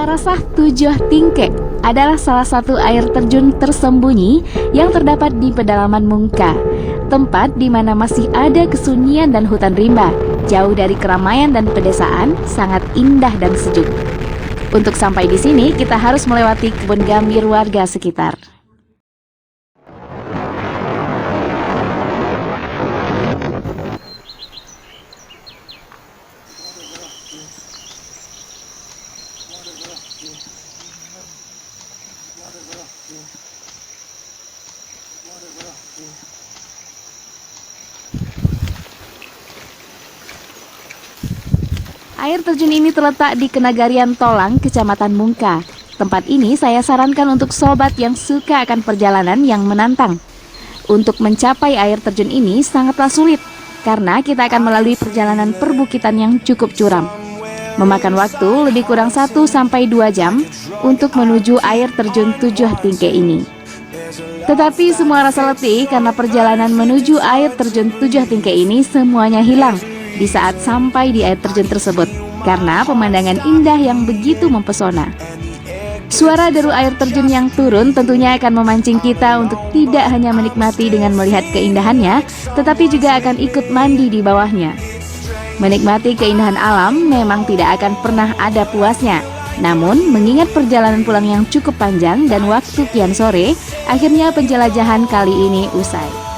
Larasah Tujuh Tingkek adalah salah satu air terjun tersembunyi yang terdapat di pedalaman Mungka, tempat di mana masih ada kesunyian dan hutan rimba, jauh dari keramaian dan pedesaan, sangat indah dan sejuk. Untuk sampai di sini, kita harus melewati kebun gambir warga sekitar. Air terjun ini terletak di Kenagarian Tolang, Kecamatan Mungka. Tempat ini saya sarankan untuk sobat yang suka akan perjalanan yang menantang. Untuk mencapai air terjun ini sangatlah sulit, karena kita akan melalui perjalanan perbukitan yang cukup curam. Memakan waktu lebih kurang 1-2 jam untuk menuju air terjun Tujuh Tingkek ini. Tetapi semua rasa letih karena perjalanan menuju air terjun Tujuh Tingkek ini semuanya hilang di saat sampai di air terjun tersebut, karena pemandangan indah yang begitu mempesona. Suara deru air terjun yang turun tentunya akan memancing kita untuk tidak hanya menikmati dengan melihat keindahannya, tetapi juga akan ikut mandi di bawahnya. Menikmati keindahan alam memang tidak akan pernah ada puasnya. Namun, mengingat perjalanan pulang yang cukup panjang dan waktu kian sore, akhirnya penjelajahan kali ini usai.